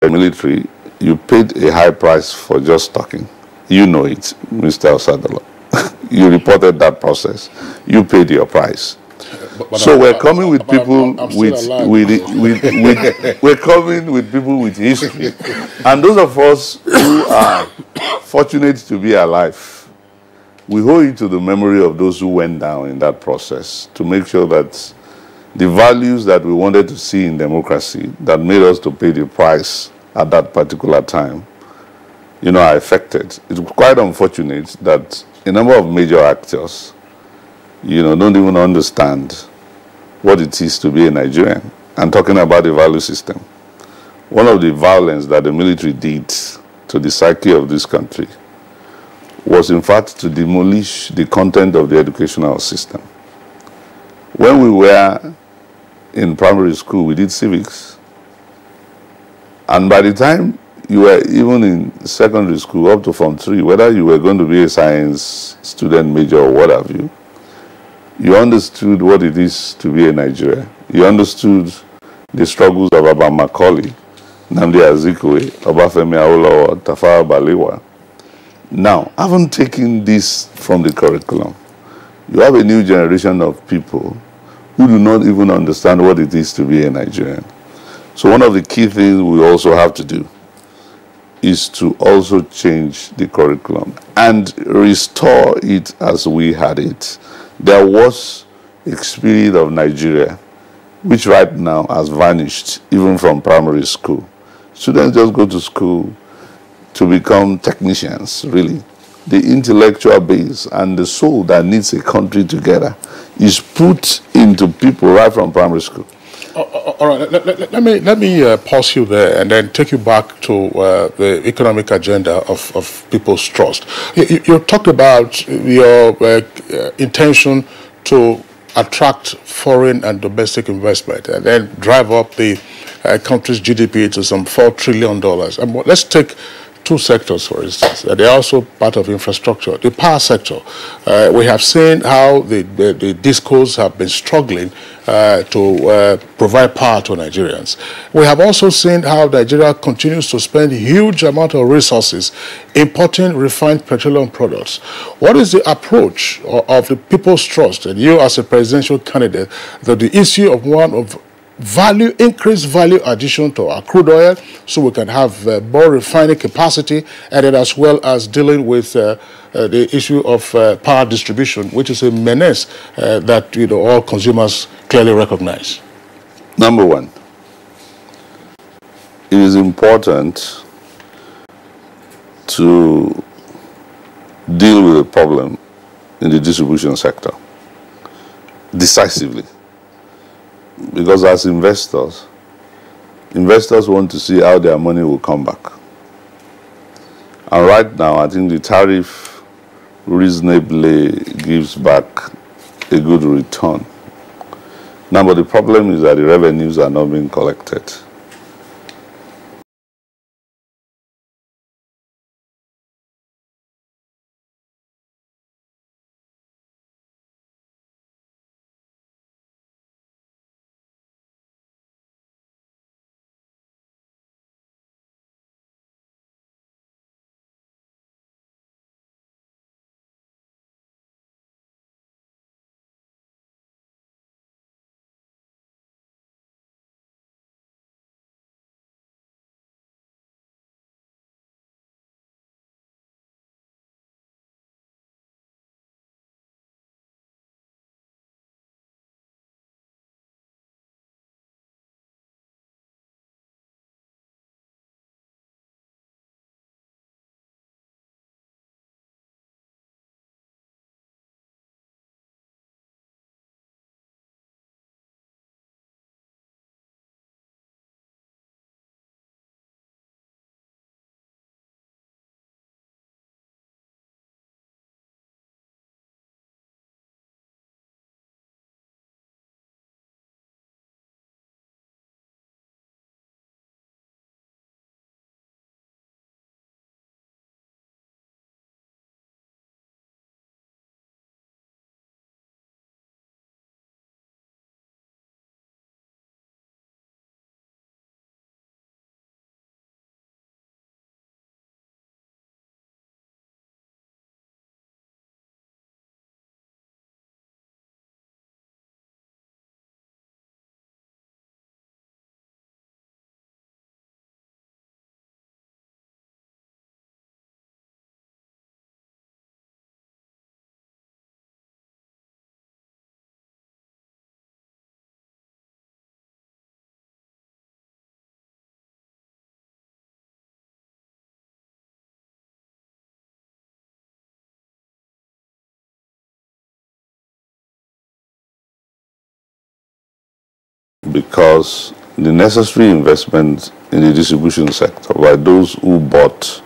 the military, you paid a high price for just talking. You know it, Mr. Osadolo. You reported that process. You paid your price. So we're coming with people we're coming with people with history, and those of us who are fortunate to be alive, we hold it to the memory of those who went down in that process to make sure that the values that we wanted to see in democracy that made us to pay the price at that particular time, are affected. It's quite unfortunate that a number of major actors, don't even understand what it is to be a Nigerian. I'm talking about the value system. One of the violence that the military did to the psyche of this country was in fact to demolish the content of the educational system. When we were in primary school, we did civics. And by the time you were even in secondary school, up to Form 3, whether you were going to be a science student major or what have you, you understood what it is to be a Nigerian. You understood the struggles of Abba Macaulay, Nnamdi Azikiwe, Obafemi Awolowo, Tafawa Balewa. Now, having taken this from the curriculum, you have a new generation of people who do not even understand what it is to be a Nigerian. So one of the key things we also have to do is to also change the curriculum and restore it as we had it. There was a spirit of Nigeria, which right now has vanished, even from primary school. Students just go to school to become technicians, really. The intellectual base and the soul that needs a country together is put into people right from primary school. All right, let me pause you there and then take you back to the economic agenda of people's trust. You talked about your intention to attract foreign and domestic investment and then drive up the country's GDP to some $4 trillion. And let's take two sectors, for instance. They're also part of infrastructure. The power sector, we have seen how the discos have been struggling to provide power to Nigerians. We have also seen how Nigeria continues to spend huge amount of resources importing refined petroleum products. What is the approach of the People's Trust and you as a presidential candidate that the issue of increased value addition to our crude oil so we can have more refining capacity, and then as well as dealing with the issue of power distribution, which is a menace that all consumers clearly recognize? Number one, it is important to deal with the problem in the distribution sector decisively. Because as investors want to see how their money will come back. And right now, I think the tariff reasonably gives back a good return. Now, but the problem is that the revenues are not being collected. because the necessary investment in the distribution sector by those who bought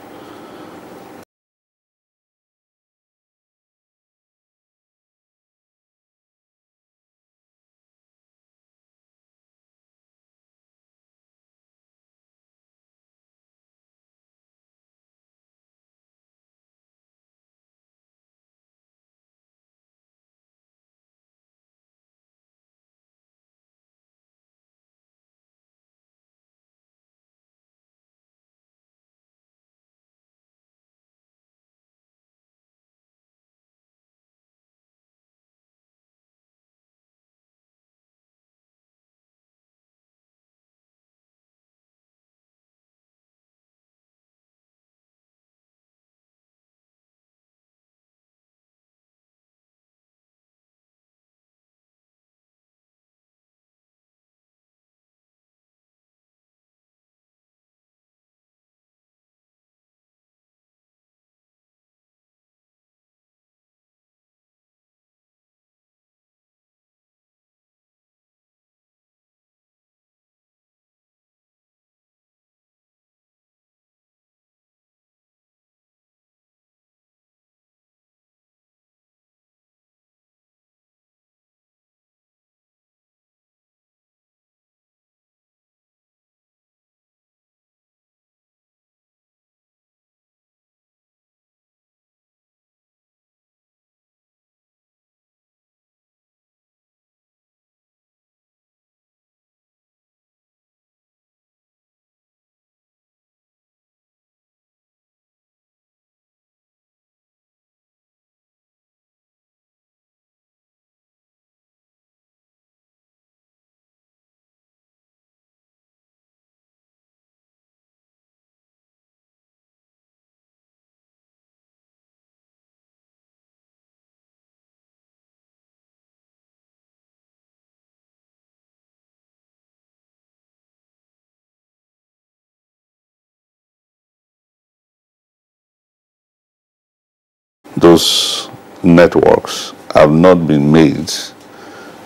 those networks have not been made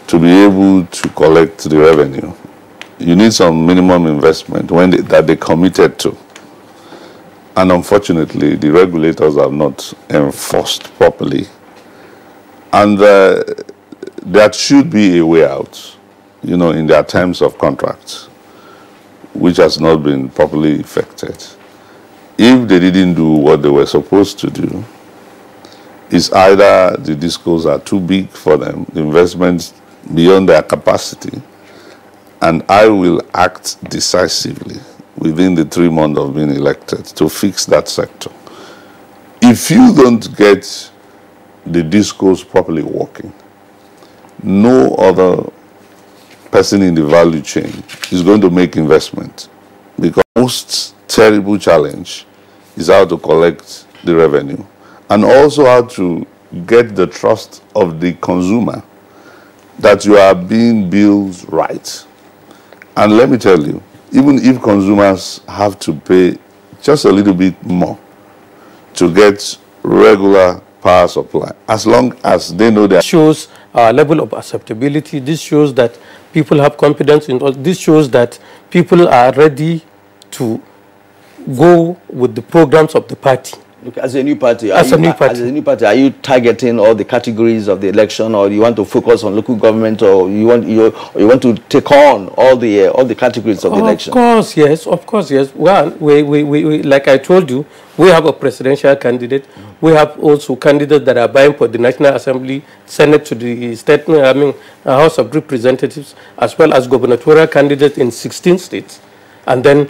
to be able to collect the revenue. You need some minimum investment that they committed to. And unfortunately, the regulators have not enforced properly. And there should be a way out, in their terms of contracts, which has not been properly effected. If they didn't do what they were supposed to do, it's either the discos are too big for them, the investments beyond their capacity, and I will act decisively within the 3 months of being elected to fix that sector. If you don't get the discos properly working, no other person in the value chain is going to make investment, because the most terrible challenge is how to collect the revenue and also how to get the trust of the consumer that you are being billed right. And let me tell you, even if consumers have to pay just a little bit more to get regular power supply, as long as they know that. Shows our level of acceptability. This shows that people have confidence in us. This shows that people are ready to go with the programs of the party. Look, as a new party, As a new party, are you targeting all the categories of the election, or you want to focus on local government, or you want to take on all the categories of the election? Of course, yes. Of course, yes. Well, we like I told you, we have a presidential candidate. We have also candidates that are vying for the National Assembly, Senate to the state, House of Representatives, as well as gubernatorial candidates in 16 states, and then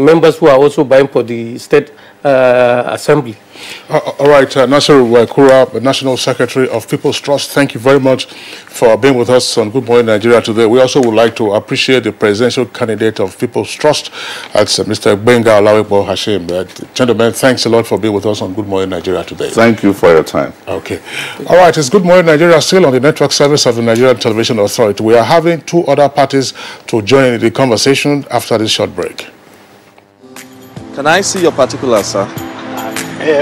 members who are also vying for the state Assembly. All right, Nasir Kura, National Secretary of People's Trust, thank you very much for being with us on Good Morning Nigeria today. We also would like to appreciate the presidential candidate of People's Trust, that's Mr. Benga Olawipo Hashim. Gentlemen, thanks a lot for being with us on Good Morning Nigeria today. Thank you for your time. Okay. All right, it's Good Morning Nigeria, still on the network service of the Nigerian Television Authority. We are having 2 other parties to join the conversation after this short break. Can I see your particulars, sir?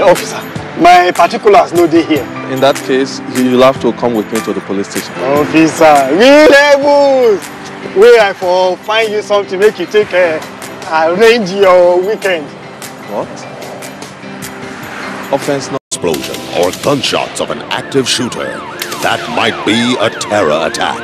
Officer, my particulars no dey here. In that case, you'll have to come with me to the police station. Officer, we levels! where I for find you something make you take arrange your weekend. What? Offense not Explosion or gunshots of an active shooter. That might be a terror attack.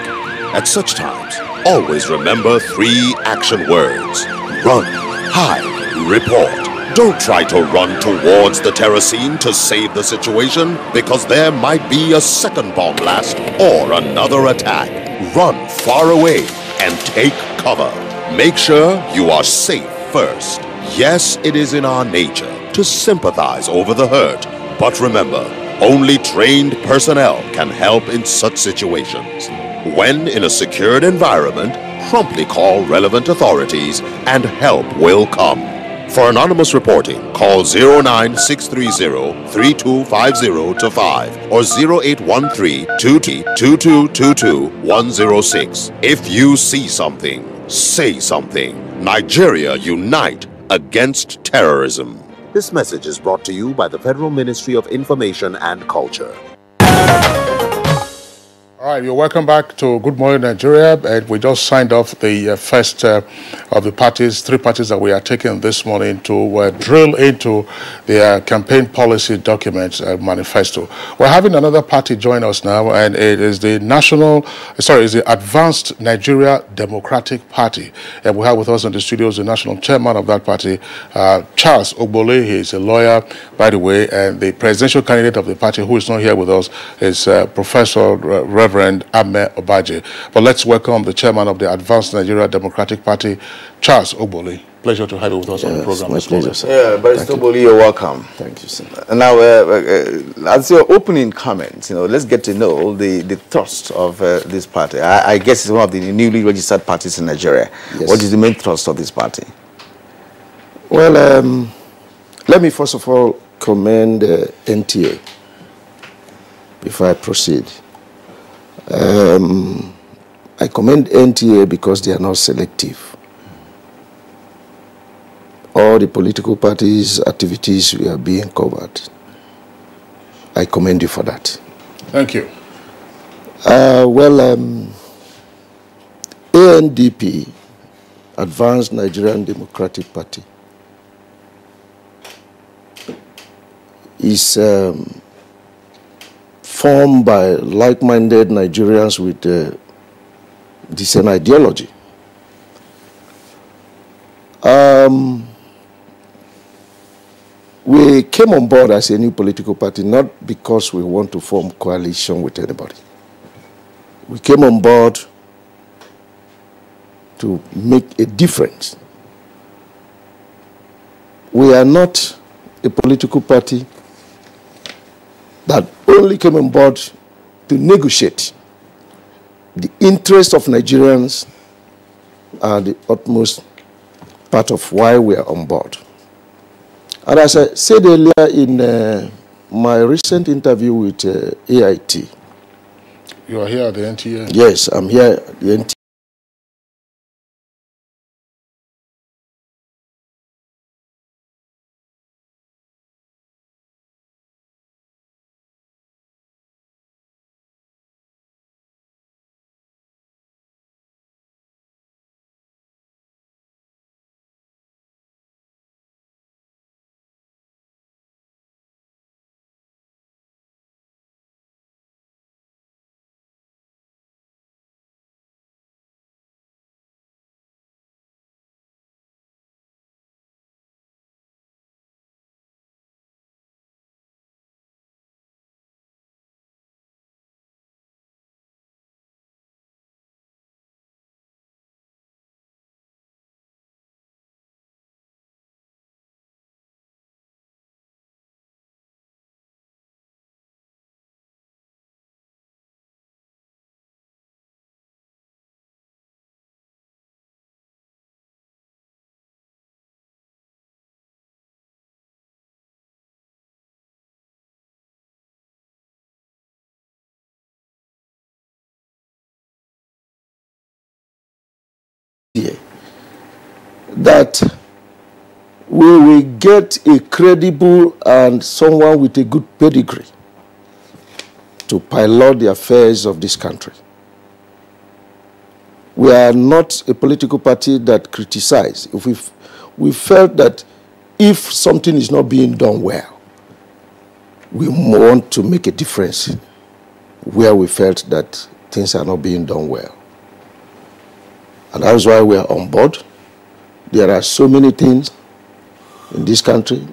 At such times, always remember 3 action words. Run, hide, report. Don't try to run towards the terror scene to save the situation, because there might be a second bomb blast or another attack. Run far away and take cover. Make sure you are safe first. Yes, it is in our nature to sympathize over the hurt, but remember, only trained personnel can help in such situations. When in a secured environment, promptly call relevant authorities and help will come. For anonymous reporting, call 09630-3250-5 or 0813-2222-106. If you see something, say something. Nigeria unite against terrorism. This message is brought to you by the Federal Ministry of Information and Culture. All right, you're welcome back to Good Morning Nigeria, and we just signed off the first of the parties, 3 parties that we are taking this morning to drill into their campaign policy documents manifesto. We're having another party join us now, and it is the the Advanced Nigeria Democratic Party, and we have with us in the studios the national chairman of that party, Charles Ogbole. He is a lawyer, by the way, and the presidential candidate of the party, who is not here with us, is Professor Reverend Ame Obaje. But let's welcome the chairman of the Advanced Nigeria Democratic Party, Charles Ogbole. Pleasure to have you with us on the program. My pleasure, sir. Yeah, but Ogbole, you're welcome. Thank you, sir. Now, as your opening comments, let's get to know the thrust of this party. I guess it's one of the newly registered parties in Nigeria. Yes. What is the main thrust of this party? Well, let me first of all commend NTA before I proceed. I commend NTA because they are not selective. All the political parties' activities are being covered. I commend you for that. Thank you. ANDP, Advanced Nigerian Democratic Party, is formed by like-minded Nigerians with the same ideology. We came on board as a new political party not because we want to form coalition with anybody. We came on board to make a difference. We are not a political party that only came on board to negotiate. The interests of Nigerians are the utmost part of why we are on board. And as I said earlier in my recent interview with AIT. You are here at the NTA? Yes, I'm here at the NTA. That we will get a credible and someone with a good pedigree to pilot the affairs of this country. we are not a political party that criticizes. If we felt that if something is not being done well, we want to make a difference where we felt that things are not being done well. And that's why we are on board. There are so many things in this country: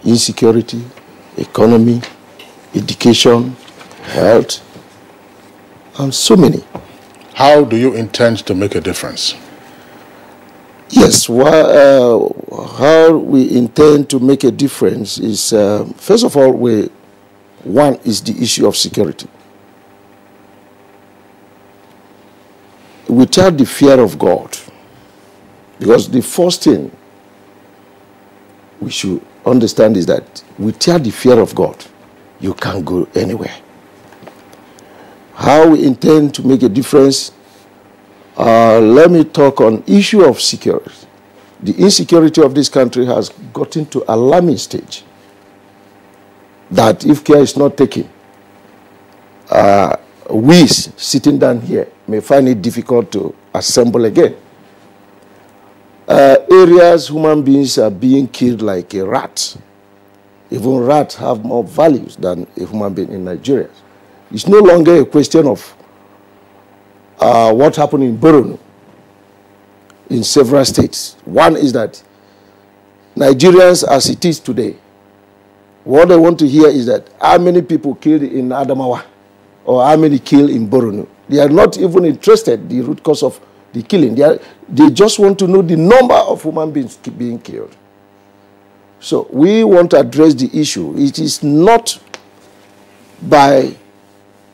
insecurity, economy, education, health, and so many. How do you intend to make a difference? Yes, how we intend to make a difference is, first of all, one is the issue of security. Without the fear of God, because the first thing we should understand is that without the fear of God, you can't go anywhere. How we intend to make a difference, let me talk on issue of security. The insecurity of this country has gotten to an alarming stage that if care is not taken, we sitting down here may find it difficult to assemble again. Areas human beings are being killed like a rat. Even rats have more values than a human being in Nigeria. It's no longer a question of what happened in Borno in several states. One is that Nigerians, as it is today, what they want to hear is that how many people killed in Adamawa or how many killed in Borno. They are not even interested in the root cause of the killing. They just want to know the number of human beings being killed. So we want to address the issue. It is not by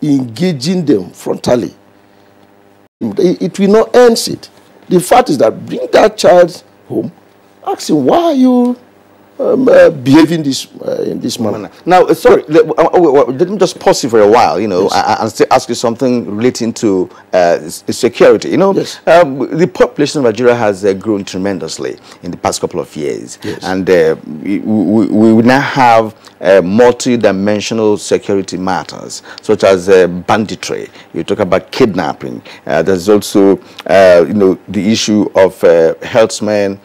engaging them frontally. It will not end it. The fact is that bring that child home, ask him, why are you behaving in this manner? Now, sorry, let me just pause you for a while, you know, yes, and still ask you something relating to security. You know, yes, the population of Nigeria has grown tremendously in the past couple of years. Yes. And we now have multi-dimensional security matters, such as banditry. You talk about kidnapping. There's also, you know, the issue of herdsmen,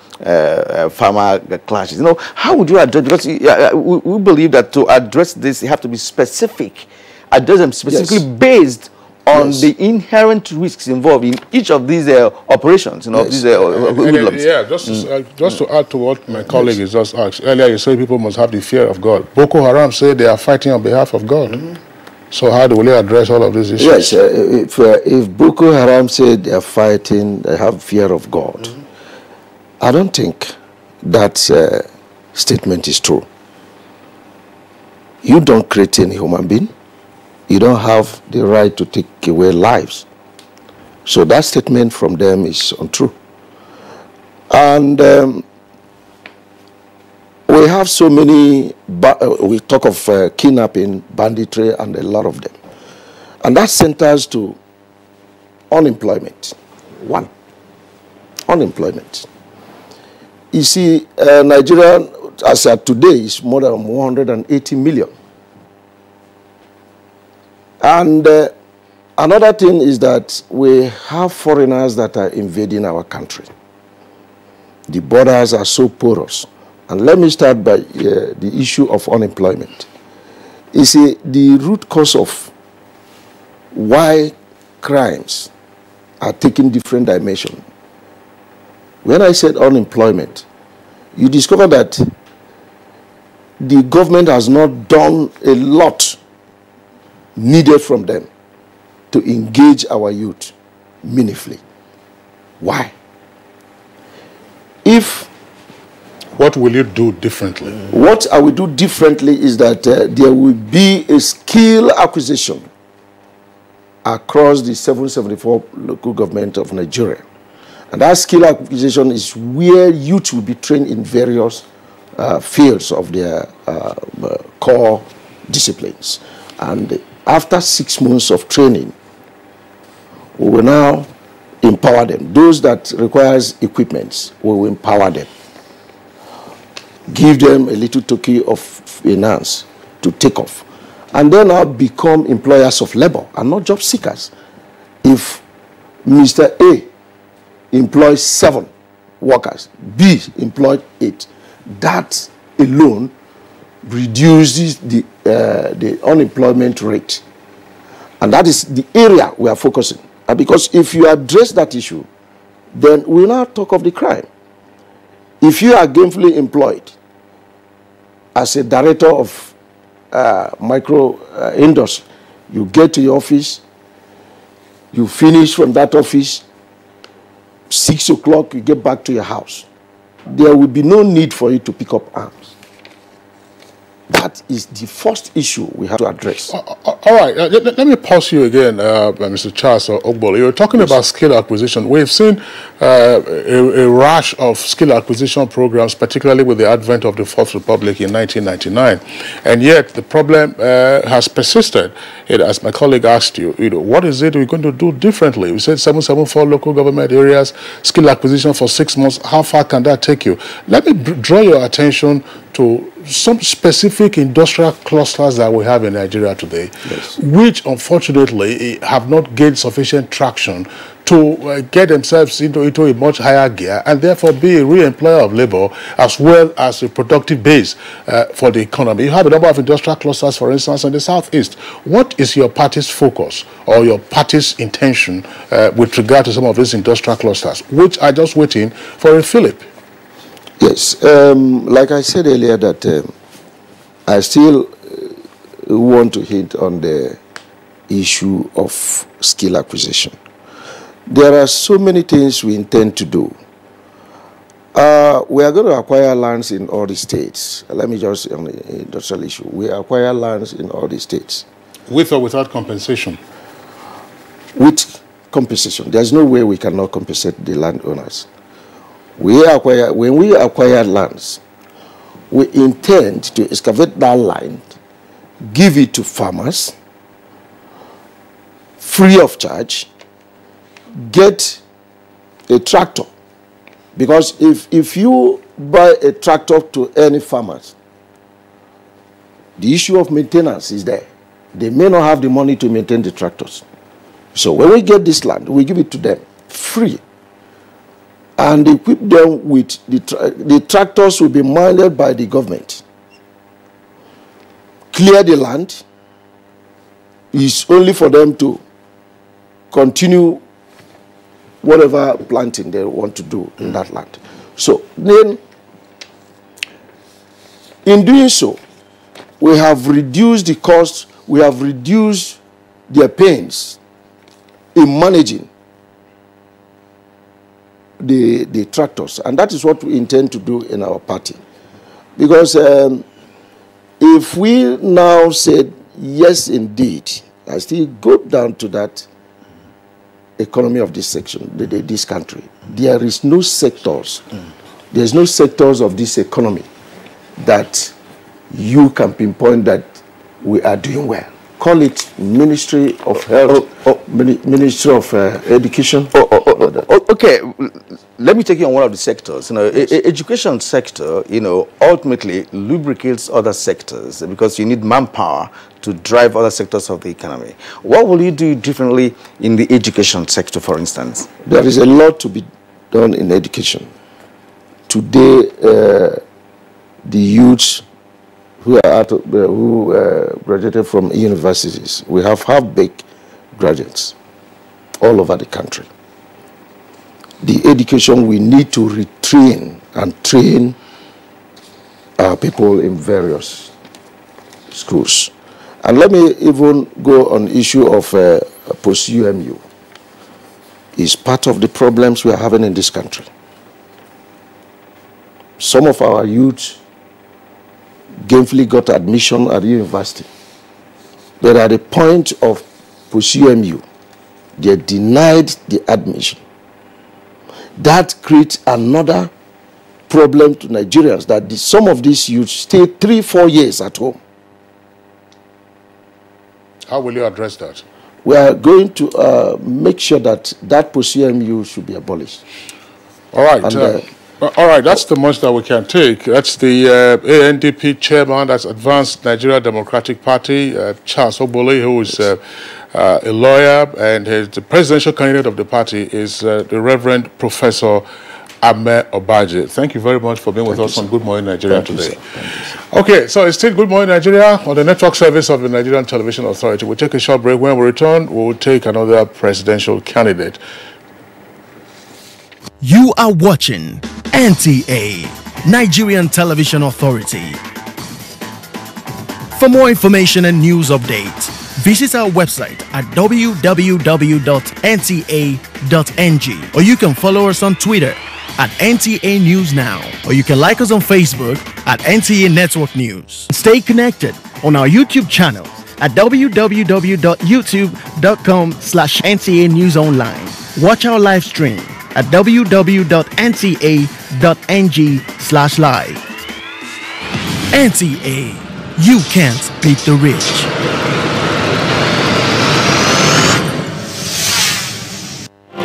farmer clashes. You know, how would you address, because we believe that to address this, you have to be specific, address them specifically, yes, based on, yes, the inherent risks involved in each of these operations, you know, yes, these yeah, just to add to what my colleague has just asked earlier, you say people must have the fear of God. Boko Haram say they are fighting on behalf of God. So how do we address all of these issues? Yes, if Boko Haram say they are fighting, they have fear of God, I don't think that statement is true. You don't create any human being. You don't have the right to take away lives. So that statement from them is untrue. And we have so many, we talk of kidnapping, banditry, and a lot of them. And that centers to unemployment. One, unemployment. You see, Nigeria, as of today, is more than 180 million. And another thing is that we have foreigners that are invading our country. The borders are so porous. And let me start by the issue of unemployment. You see, the root cause of why crimes are taking different dimensions. When I said unemployment, you discover that the government has not done a lot needed from them to engage our youth meaningfully. Why? What will you do differently? What I will do differently is that there will be a skill acquisition across the 774 local government of Nigeria. And that skill acquisition is where youth will be trained in various fields of their core disciplines. And after 6 months of training, we will now empower them. Those that requires equipment, we will empower them. Give them a little token of finance to take off. And then now become employers of labor and not job seekers. If Mr. A employs 7 workers, B employed 8. That alone reduces the unemployment rate. And that is the area we are focusing. And because if you address that issue, then we'll now talk of the crime. If you are gainfully employed as a director of micro industry, you get to your office, you finish from that office, 6 o'clock, you get back to your house. There will be no need for you to pick up arms. That is the first issue we have to address. All right, let me pause you again, Mr. Charles Ogbole. You were talking about skill acquisition. We've seen a rush of skill acquisition programs, particularly with the advent of the Fourth Republic in 1999. And yet the problem has persisted. As my colleague asked you, what is it we're going to do differently? We said 774 local government areas, skill acquisition for 6 months. How far can that take you? Let me draw your attention to some specific industrial clusters that we have in Nigeria today, yes, which unfortunately have not gained sufficient traction to get themselves into a much higher gear and therefore be a re-employer of labor as well as a productive base for the economy. You have a number of industrial clusters, for instance, in the southeast. What is your party's focus or your party's intention with regard to some of these industrial clusters, which are just waiting for a fillip? Yes, like I said earlier that I still want to hint on the issue of skill acquisition. There are so many things we intend to do. We are going to acquire lands in all the states. Let me just, on the industrial issue, we acquire lands in all the states. With or without compensation? With compensation. There's no way we cannot compensate the landowners. When we acquire lands, we intend to excavate that land, give it to farmers, free of charge, get a tractor. Because if you buy a tractor to any farmers, the issue of maintenance is there. They may not have the money to maintain the tractors. So when we get this land, we give it to them free. And equip them with the tractors will be minded by the government. Clear the land is only for them to continue whatever planting they want to do in that land. So then, in doing so, we have reduced the cost, we have reduced their pains in managing the tractors, and that is what we intend to do in our party. Because if we now said, yes, indeed, I still go down to that economy of this section, this country, there is no sectors, there's no sectors of this economy that you can pinpoint that we are doing well. Call it Ministry of Health, Ministry of Education. Okay, let me take you on one of the sectors. Education sector, ultimately lubricates other sectors because you need manpower to drive other sectors of the economy. What will you do differently in the education sector, for instance? There is a lot to be done in education. Today, the youth who graduated from universities, we have half-baked graduates all over the country. The education, we need to retrain and train our people in various schools. And let me even go on the issue of post-UMU. It's part of the problems we are having in this country. Some of our youth gainfully got admission at university, but at the point of post-UMU, they denied the admission. That creates another problem to Nigerians, that some of these youth stay 3-4 years at home. How will you address that? We are going to make sure that that post-UMU should be abolished. All right. And, all right, that's the much that we can take. That's the ANDP chairman, that's Advanced Nigeria Democratic Party, Charles Ogbole, who is a lawyer, and the presidential candidate of the party is the Reverend Professor Ahmed Obaje. Thank you very much for being with us on Good Morning Nigeria today. Okay, so it's still Good Morning Nigeria on the network service of the Nigerian Television Authority. We'll take a short break. When we return, we'll take another presidential candidate. You are watching NTA, Nigerian Television Authority. For more information and news updates, visit our website at www.nta.ng, or you can follow us on Twitter at NTA News Now, or you can like us on Facebook at NTA Network News. Stay connected on our YouTube channel at www.youtube.com/NTA News Online. Watch our live stream at www.nta.ng/live. NTA, you can't beat the rich.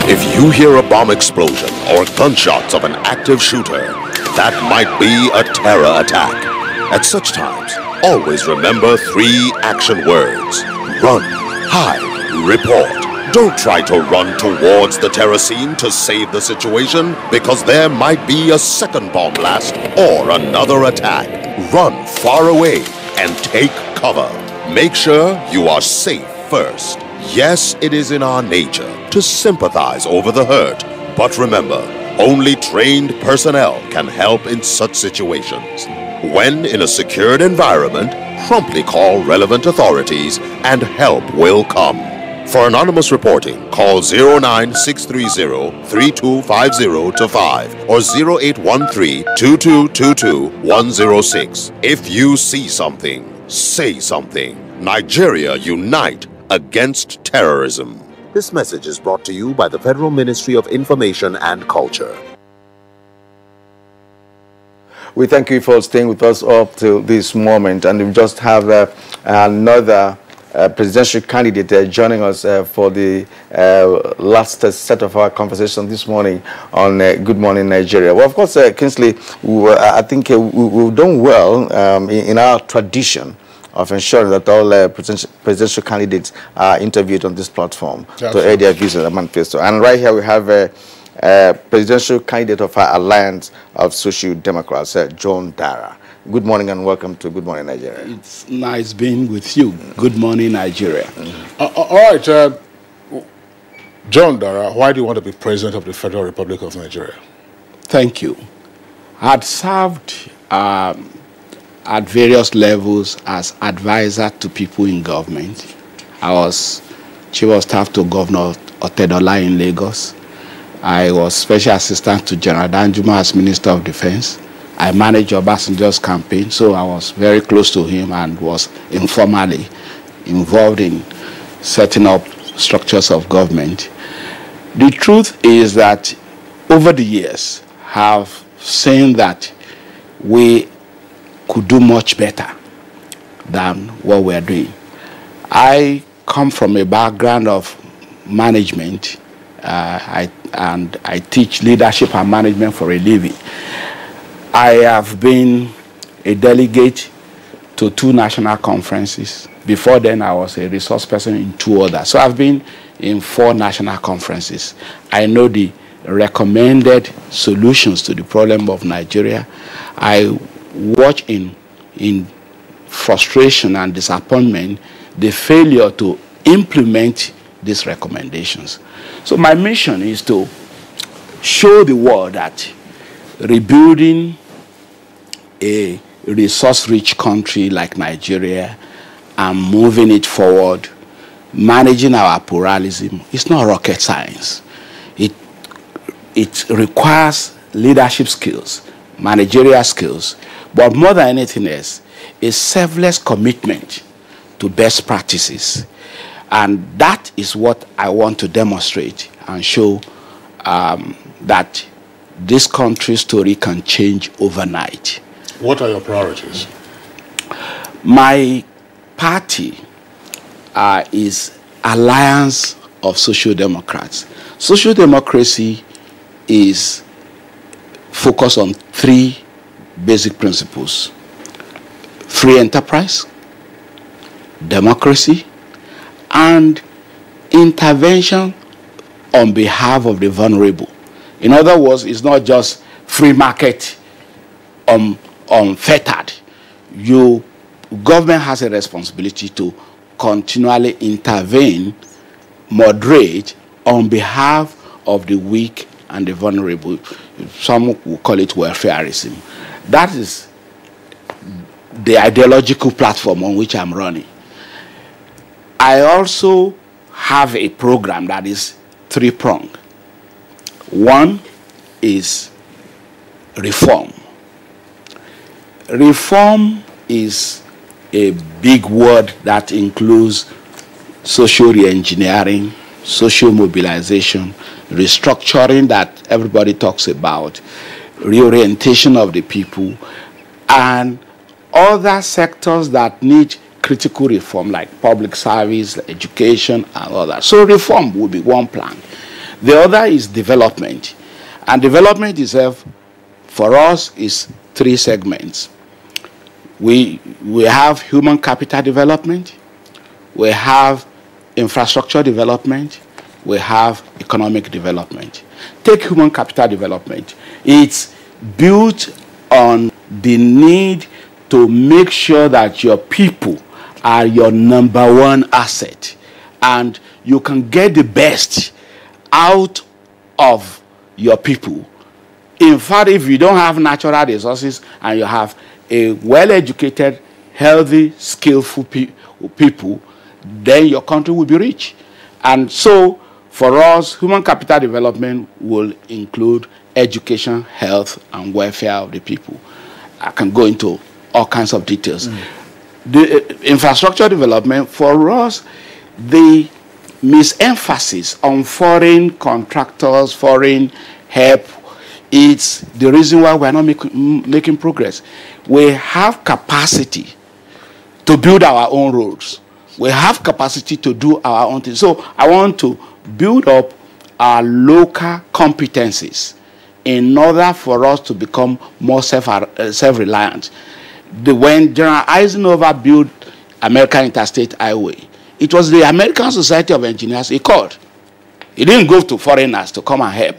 If you hear a bomb explosion or gunshots of an active shooter, that might be a terror attack. At such times, always remember 3 action words: run, hide, report. Don't try to run towards the terror scene to save the situation, because there might be a second bomb blast or another attack. Run far away and take cover. Make sure you are safe first. Yes, it is in our nature to sympathize over the hurt, but remember, only trained personnel can help in such situations. When in a secured environment, promptly call relevant authorities and help will come. For anonymous reporting, call 09630-3250-5 or 0813-2222-106. If you see something, say something. Nigeria, unite against terrorism. This message is brought to you by the Federal Ministry of Information and Culture. We thank you for staying with us up till this moment, and we just have another presidential candidate joining us for the last set of our conversation this morning on Good Morning Nigeria. Well, of course, Kingsley, I think we've done well in our tradition of ensuring that all presidential candidates are interviewed on this platform to air their views on the manifesto. And right here we have a presidential candidate of our Alliance of Social Democrats, John Dara. Good morning and welcome to Good Morning Nigeria. It's nice being with you. Good morning, Nigeria. All right, John Dara, why do you want to be president of the Federal Republic of Nigeria? Thank you. I'd served at various levels as advisor to people in government. I was Chief of Staff to Governor Otedola in Lagos. I was Special Assistant to General Danjuma as Minister of Defense. I managed Obasanjo's campaign, so I was very close to him and was informally involved in setting up structures of government. The truth is that over the years, have seen that we could do much better than what we're doing. I come from a background of management, and I teach leadership and management for a living. I have been a delegate to 2 national conferences. Before then, I was a resource person in 2 others. So I've been in 4 national conferences. I know the recommended solutions to the problem of Nigeria. I watch in frustration and disappointment the failure to implement these recommendations. So my mission is to show the world that rebuilding a resource-rich country like Nigeria and moving it forward, managing our pluralism, is not rocket science. It requires leadership skills, managerial skills, but more than anything else, a selfless commitment to best practices. And that is what I want to demonstrate and show that this country's story can change overnight. What are your priorities? My party is Alliance of Social Democrats. Social democracy is focused on 3 basic principles: free enterprise, democracy, and intervention on behalf of the vulnerable. In other words, it's not just free market unfettered. Government has a responsibility to continually intervene, moderate on behalf of the weak and the vulnerable. Some will call it welfareism. That is the ideological platform on which I'm running. I also have a program that is three-pronged. One is reform. Reform is a big word that includes social re-engineering, social mobilization, restructuring that everybody talks about, reorientation of the people, and other sectors that need critical reform like public service, education, and others. So reform will be one plan. The other is development. And development itself, for us, is three segments. We have human capital development, we have infrastructure development, we have economic development. Take human capital development. It's built on the need to make sure that your people are your number one asset and you can get the best out of your people. In fact, if you don't have natural resources and you have a well-educated, healthy, skillful people, then your country will be rich. And so, for us, human capital development will include education, health, and welfare of the people. I can go into all kinds of details. The infrastructure development, for us, the misemphasis on foreign contractors, foreign help, it's the reason why we're not making progress. We have capacity to build our own roads. We have capacity to do our own things. So I want to build up our local competencies in order for us to become more self-reliant. When General Eisenhower built American Interstate Highway, it was the American Society of Engineers he called. He didn't go to foreigners to come and help.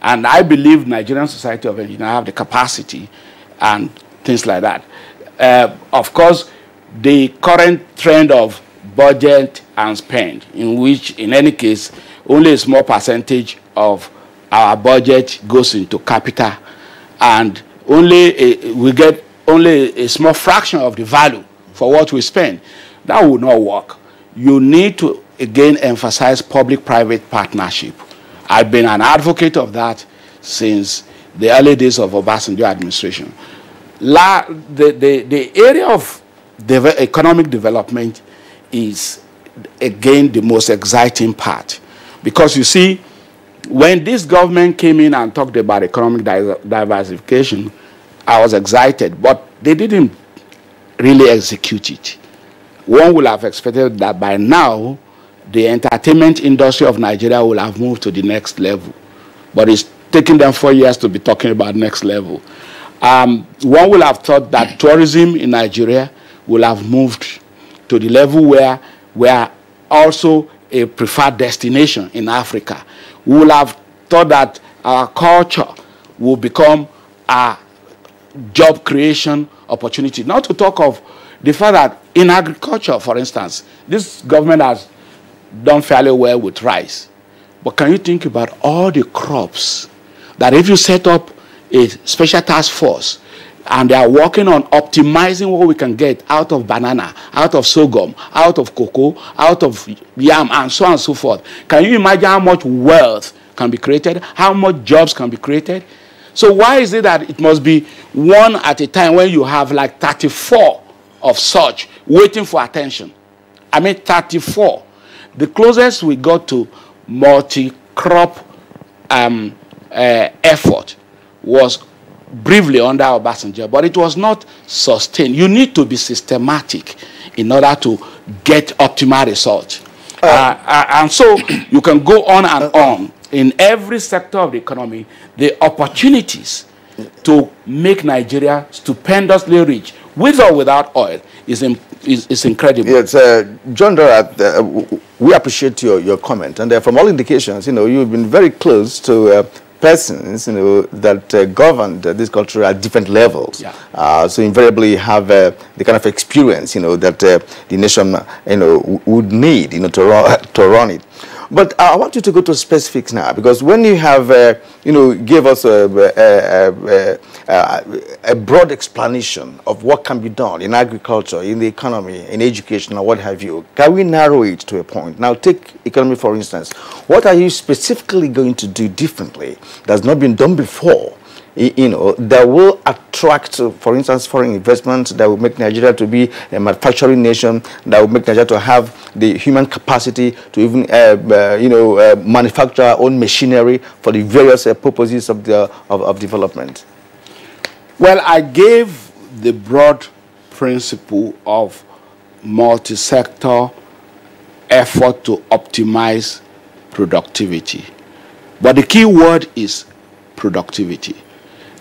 And I believe Nigerian Society of Engineers have the capacity and things like that. Of course, the current trend of budget and spend, in which, in any case, only a small percentage of our budget goes into capital, and we get only a small fraction of the value for what we spend. That will not work. You need to, again, emphasize public-private partnership. I've been an advocate of that since the early days of Obasanjo administration. The area of economic development is, again, the most exciting part. Because you see, when this government came in and talked about economic diversification, I was excited, but they didn't really execute it. One would have expected that by now, the entertainment industry of Nigeria will have moved to the next level. But it's taken them 4 years to be talking about next level. One would have thought that tourism in Nigeria will have moved to the level where we are also a preferred destination in Africa. We will have thought that our culture will become a job creation opportunity. Not to talk of the fact that in agriculture, for instance, this government has done fairly well with rice. But can you think about all the crops that if you set up a special task force and they are working on optimizing what we can get out of banana, out of sorghum, out of cocoa, out of yam, and so on and so forth. Can you imagine how much wealth can be created? How much jobs can be created? So why is it that it must be one at a time when you have like 34 of such waiting for attention? I mean 34. The closest we got to multi-crop effort was briefly under Obasanjo, but it was not sustained. You need to be systematic in order to get optimal results. And so you can go on and on. In every sector of the economy, the opportunities to make Nigeria stupendously rich with or without oil, is incredible. Yes, John Dora, we appreciate your comment, and from all indications, you've been very close to persons, that governed this culture at different levels. Yeah. So invariably have the kind of experience, that the nation, would need, to run it. But I want you to go to specifics now, because when you have, gave us a broad explanation of what can be done in agriculture, in the economy, in education, or what have you, can we narrow it to a point? Now, take economy, for instance. What are you specifically going to do differently that's not been done before, that will attract, for instance, foreign investment, that will make Nigeria to be a manufacturing nation, that will make Nigeria to have the human capacity to even, manufacture our own machinery for the various purposes of development? Well, I gave the broad principle of multi-sector effort to optimize productivity. But the key word is productivity.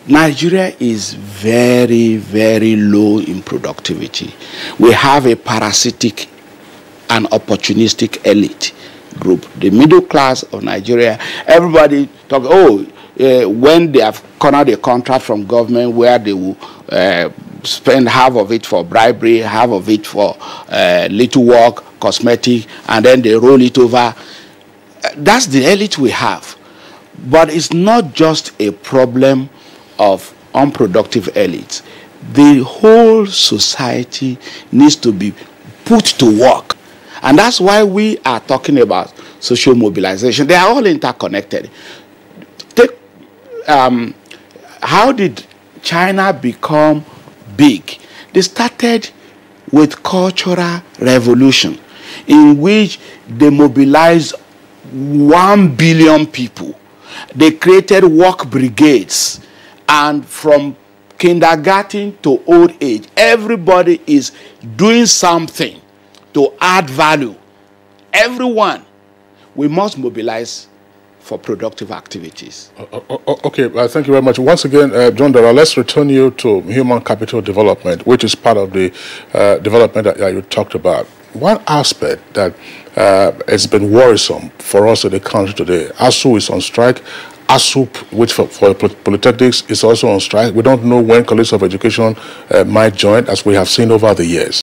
Nigeria is very, very low in productivity. We have a parasitic and opportunistic elite group. The middle class of Nigeria, everybody talk, when they have cornered a contract from government where they will spend half of it for bribery, half of it for little work, cosmetic, and then they roll it over. That's the elite we have. But it's not just a problem of unproductive elites. The whole society needs to be put to work. And that's why we are talking about social mobilization. They are all interconnected. Take, how did China become big? They started with cultural revolution, in which they mobilized 1 billion people. They created work brigades, and from kindergarten to old age, everybody is doing something to add value. Everyone, we must mobilize for productive activities. Okay, thank you very much. Once again, John Dora, let's return you to human capital development, which is part of the development that you talked about. One aspect that has been worrisome for us in the country today, ASU is on strike. ASUP, which for polytechnics, is also on strike. We don't know when colleges of education might join, as we have seen over the years.